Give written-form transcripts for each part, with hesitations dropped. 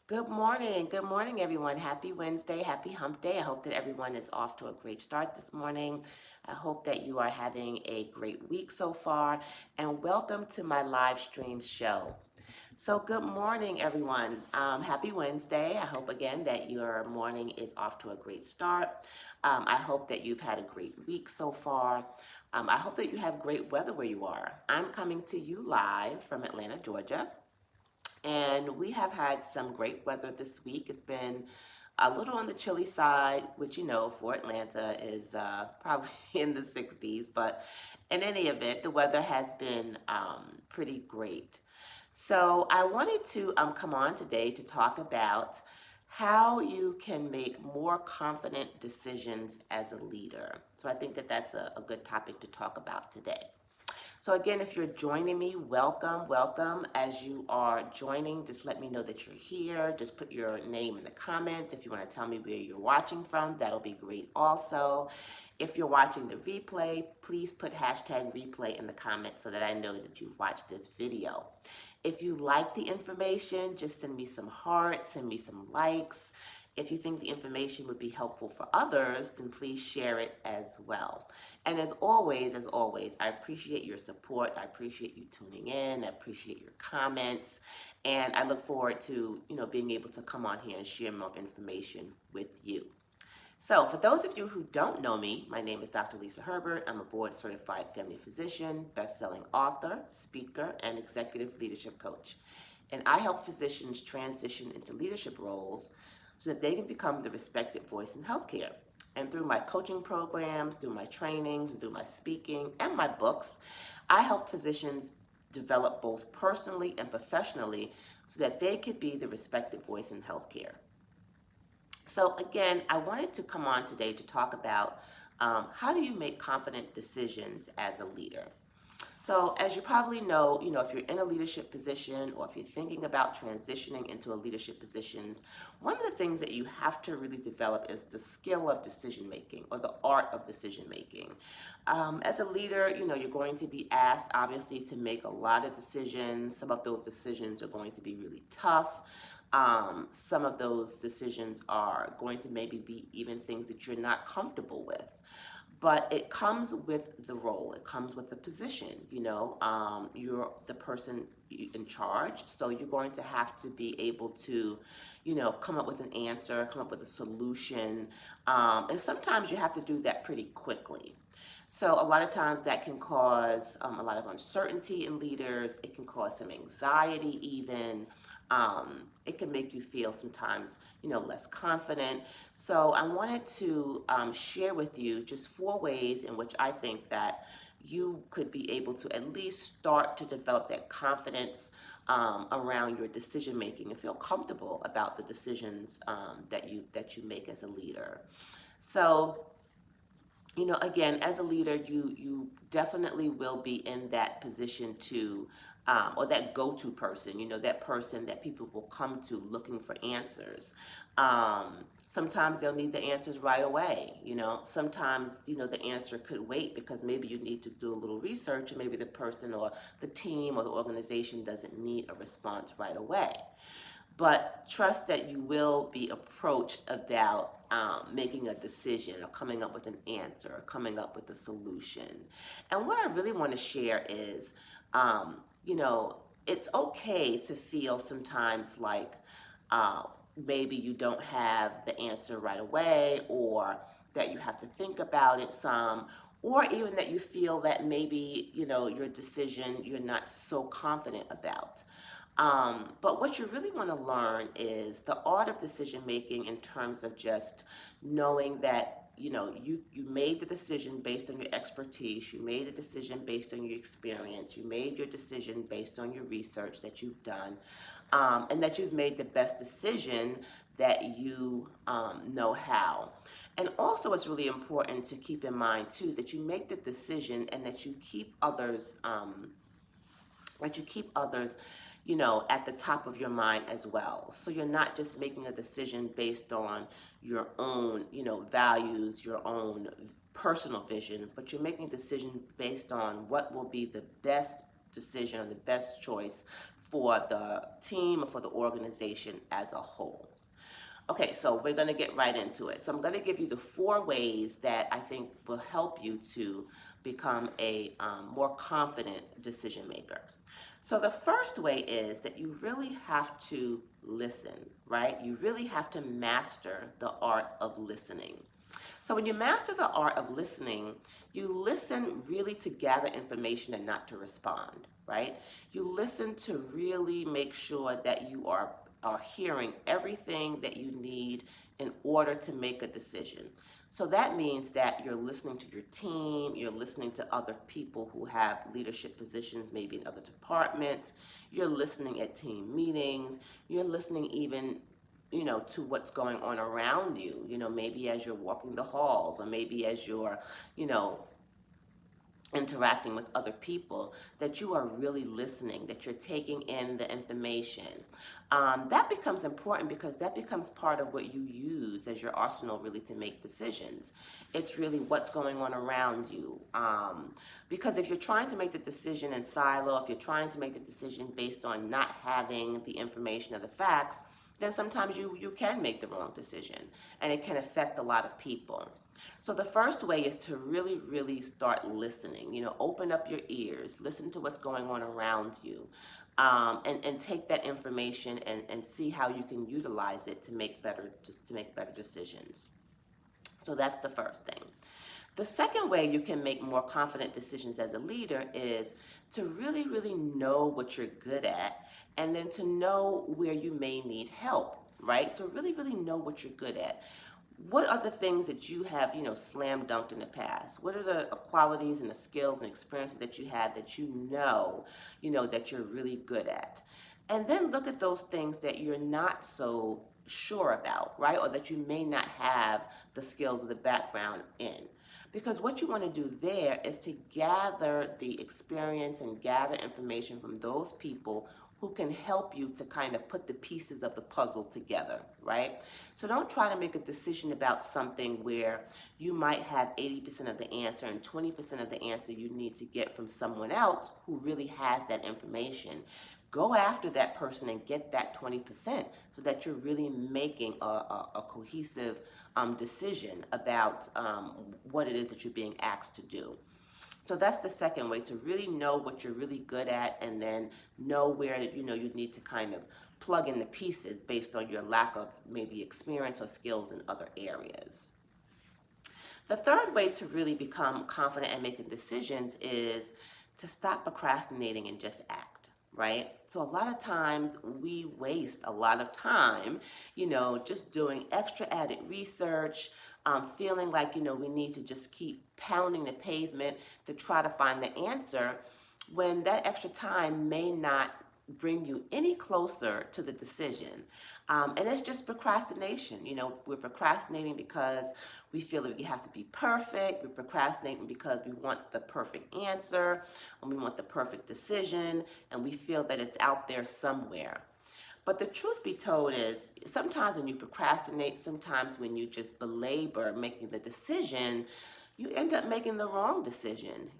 Good morning, everyone. Happy Wednesday, happy hump day. I hope that everyone is off to a great start this morning. I hope that you are having a great week so far, and welcome to my live stream show. So, good morning, everyone. Happy Wednesday. I hope again that your morning is off to a great start. I hope that you've had a great week so far. I hope that you have great weather where you are. I'm coming to you live from Atlanta, Georgia. And we have had some great weather this week. It's been a little on the chilly side, which for Atlanta is probably in the 60s. But in any event, the weather has been pretty great. So I wanted to come on today to talk about how you can make more confident decisions as a leader. So I think that that's a good topic to talk about today. So again, if you're joining me, welcome, welcome. As you are joining, just let me know that you're here. Just put your name in the comments. If you want to tell me where you're watching from, that'll be great also. If you're watching the replay, please put hashtag replay in the comments so that I know that you watched this video. If you like the information, just send me some hearts, send me some likes. If you think the information would be helpful for others, then please share it as well. And as always, I appreciate your support. I appreciate you tuning in. I appreciate your comments. And I look forward to, being able to come on here and share more information with you. So for those of you who don't know me, my name is Dr. Lisa Herbert. I'm a board-certified family physician, best-selling author, speaker, and executive leadership coach. And I help physicians transition into leadership roles so that they can become the respected voice in healthcare. And through my coaching programs, through my trainings, through my speaking, and my books, I help physicians develop both personally and professionally so that they could be the respected voice in healthcare. So again, I wanted to come on today to talk about how do you make confident decisions as a leader. So as you probably know, if you're in a leadership position or if you're thinking about transitioning into a leadership position, one of the things that you have to really develop is the skill of decision making or the art of decision making. As a leader, you're going to be asked, obviously, to make a lot of decisions. Some of those decisions are going to be really tough. Some of those decisions are going to maybe be even things that you're not comfortable with. But it comes with the role. It comes with the position. You're the person in charge, so you're going to have to be able to, come up with an answer, come up with a solution, and sometimes you have to do that pretty quickly. So a lot of times that can cause a lot of uncertainty in leaders. It can cause some anxiety even. It can make you feel sometimes, less confident. So I wanted to share with you just 4 ways in which I think that you could be able to at least start to develop that confidence around your decision making and feel comfortable about the decisions that you make as a leader. So again, as a leader, you definitely will be in that position to, or that go-to person, that person that people will come to looking for answers. Sometimes they'll need the answers right away. Sometimes, the answer could wait because maybe you need to do a little research and maybe the person or the team or the organization doesn't need a response right away. But trust that you will be approached about making a decision or coming up with an answer or coming up with a solution. And what I really want to share is, it's okay to feel sometimes like maybe you don't have the answer right away, or that you have to think about it some, or even that you feel that maybe, your decision you're not so confident about. But what you really want to learn is the art of decision making in terms of just knowing that you made the decision based on your expertise, you made the decision based on your experience, you made your decision based on your research that you've done, and that you've made the best decision that you know how. And also, it's really important to keep in mind too that you make the decision and that you keep others. At the top of your mind as well. So you're not just making a decision based on your own, values, your own personal vision, but you're making a decision based on what will be the best decision or the best choice for the team or for the organization as a whole. Okay, so we're going to get right into it. So I'm going to give you the 4 ways that I think will help you to become a more confident decision maker. So the first way is that you really have to listen, right? You really have to master the art of listening. So when you master the art of listening, you listen really to gather information and not to respond, right? You listen to really make sure that you are hearing everything that you need in order to make a decision. So that means that you're listening to your team, you're listening to other people who have leadership positions, maybe in other departments, you're listening at team meetings, you're listening even to what's going on around you, maybe as you're walking the halls, or maybe as you're, interacting with other people, that you are really listening, that you're taking in the information. That becomes important because that becomes part of what you use as your arsenal really to make decisions. It's really what's going on around you. Because if you're trying to make the decision in silo, if you're trying to make the decision based on not having the information or the facts, then sometimes you can make the wrong decision, and it can affect a lot of people. So the first way is to really, really start listening. Open up your ears, listen to what's going on around you, and take that information and see how you can utilize it to make better decisions. So that's the first thing. The second way you can make more confident decisions as a leader is to really, really know what you're good at, and then to know where you may need help, right? So really, really know what you're good at. What are the things that you have, slam dunked in the past? What are the qualities and the skills and experiences that you have that that you're really good at? And then look at those things that you're not so sure about, right? Or that you may not have the skills or the background in. Because what you want to do there is to gather the experience and gather information from those people who can help you to kind of put the pieces of the puzzle together, right? So don't try to make a decision about something where you might have 80% of the answer and 20% of the answer you need to get from someone else who really has that information. Go after that person and get that 20% so that you're really making a cohesive decision about what it is that you're being asked to do. So that's the second way, to really know what you're really good at, and then know where you need to kind of plug in the pieces based on your lack of maybe experience or skills in other areas. The third way to really become confident at making decisions is to stop procrastinating and just act, right? So a lot of times we waste a lot of time, just doing extra added research, feeling like, we need to just keep pounding the pavement to try to find the answer, when that extra time may not bring you any closer to the decision. And it's just procrastination. We're procrastinating because we feel that we have to be perfect. We're procrastinating because we want the perfect answer, and we want the perfect decision, and we feel that it's out there somewhere. But the truth be told is, sometimes when you procrastinate, sometimes when you just belabor making the decision, you end up making the wrong decision,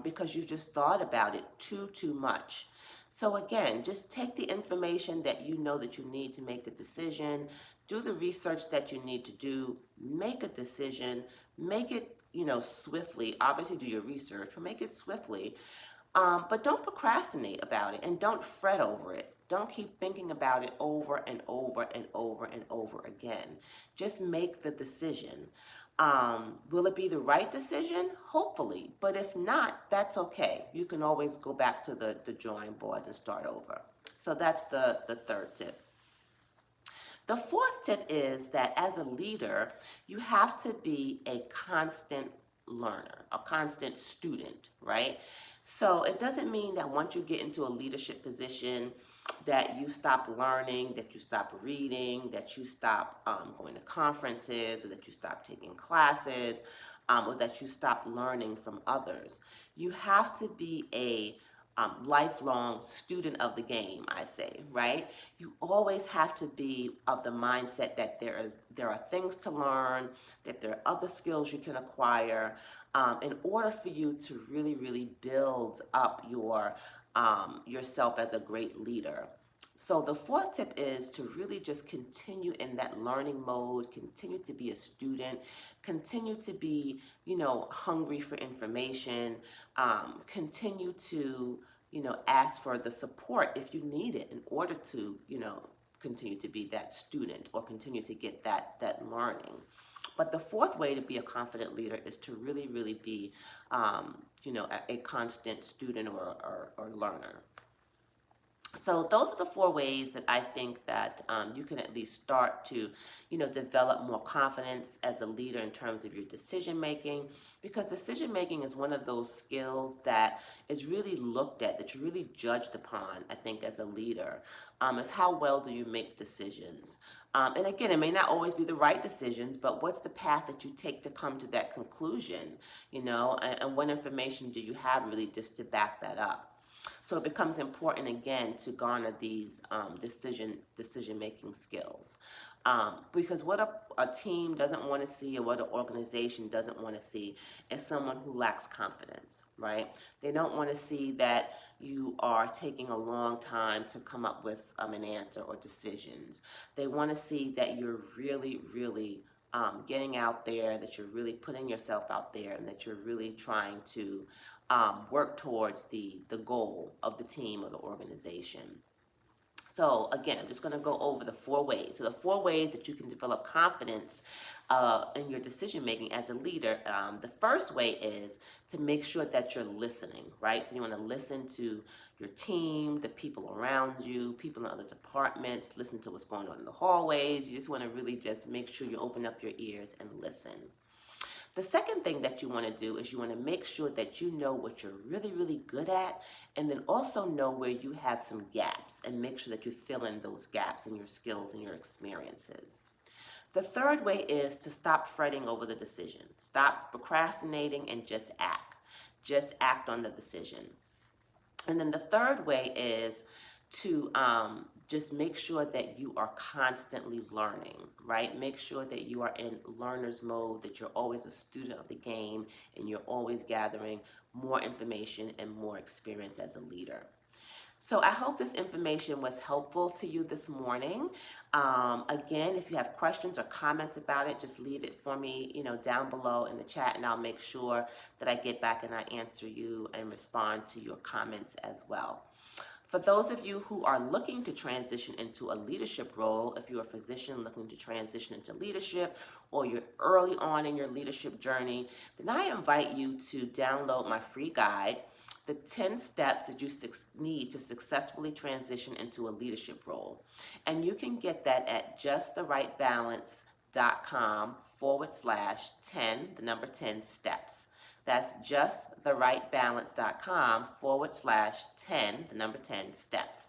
because you just thought about it too much. So again, just take the information that you know that you need to make the decision, do the research that you need to do, make a decision, make it, swiftly. Obviously do your research, but make it swiftly. But don't procrastinate about it, and don't fret over it. Don't keep thinking about it over and over and over and over again. Just make the decision. Will it be the right decision? Hopefully. But if not, that's okay. You can always go back to the drawing board and start over. So that's the third tip. The fourth tip is that as a leader, you have to be a constant learner, a constant student, right? So it doesn't mean that once you get into a leadership position that you stop learning, that you stop reading, that you stop going to conferences, or that you stop taking classes, or that you stop learning from others. You have to be a lifelong student of the game, I say, right? You always have to be of the mindset that there are things to learn, that there are other skills you can acquire, in order for you to really, really build up your yourself as a great leader. So the fourth tip is to really just continue in that learning mode, continue to be a student, continue to be, hungry for information, continue to, ask for the support if you need it in order to, continue to be that student or continue to get that learning. But the fourth way to be a confident leader is to really, really be, a constant student or learner. So those are the four ways that I think that you can at least start to, develop more confidence as a leader in terms of your decision making, because decision making is one of those skills that is really looked at, that you're really judged upon, I think, as a leader, is how well do you make decisions. And again, it may not always be the right decisions, but what's the path that you take to come to that conclusion, and what information do you have really just to back that up? So it becomes important again to garner these decision-making skills. Because what a team doesn't want to see, or what an organization doesn't want to see, is someone who lacks confidence, right? They don't want to see that you are taking a long time to come up with an answer or decisions. They want to see that you're really, really getting out there, that you're really putting yourself out there, and that you're really trying to work towards the goal of the team or the organization. So again, I'm just going to go over the four ways. So the four ways that you can develop confidence in your decision making as a leader. The first way is to make sure that you're listening, right? So you want to listen to your team, the people around you, people in other departments, listen to what's going on in the hallways. You just want to really just make sure you open up your ears and listen. The second thing that you want to do is you want to make sure that you know what you're really, really good at, and then also know where you have some gaps, and make sure that you fill in those gaps in your skills and your experiences. The third way is to stop fretting over the decision. Stop procrastinating and just act. Just act on the decision. And then the third way is to just make sure that you are constantly learning, right? Make sure that you are in learner's mode, that you're always a student of the game, and you're always gathering more information and more experience as a leader. So I hope this information was helpful to you this morning. Again, if you have questions or comments about it, just leave it for me, down below in the chat, and I'll make sure that I get back and I answer you and respond to your comments as well. For those of you who are looking to transition into a leadership role, if you're a physician looking to transition into leadership, or you're early on in your leadership journey, then I invite you to download my free guide, The 10 Steps That You Need to Successfully Transition into a Leadership Role. And you can get that at justtherightbalance.com/10 steps. That's justtherightbalance.com/10 steps.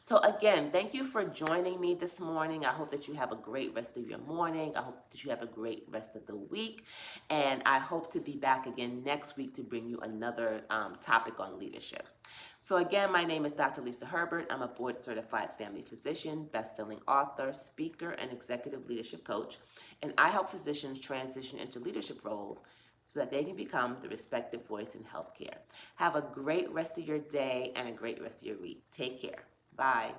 So again, thank you for joining me this morning. I hope that you have a great rest of your morning. I hope that you have a great rest of the week. And I hope to be back again next week to bring you another topic on leadership. So again, my name is Dr. Lisa Herbert. I'm a board-certified family physician, best-selling author, speaker, and executive leadership coach. And I help physicians transition into leadership roles so that they can become the respected voice in healthcare. Have a great rest of your day and a great rest of your week. Take care. Bye.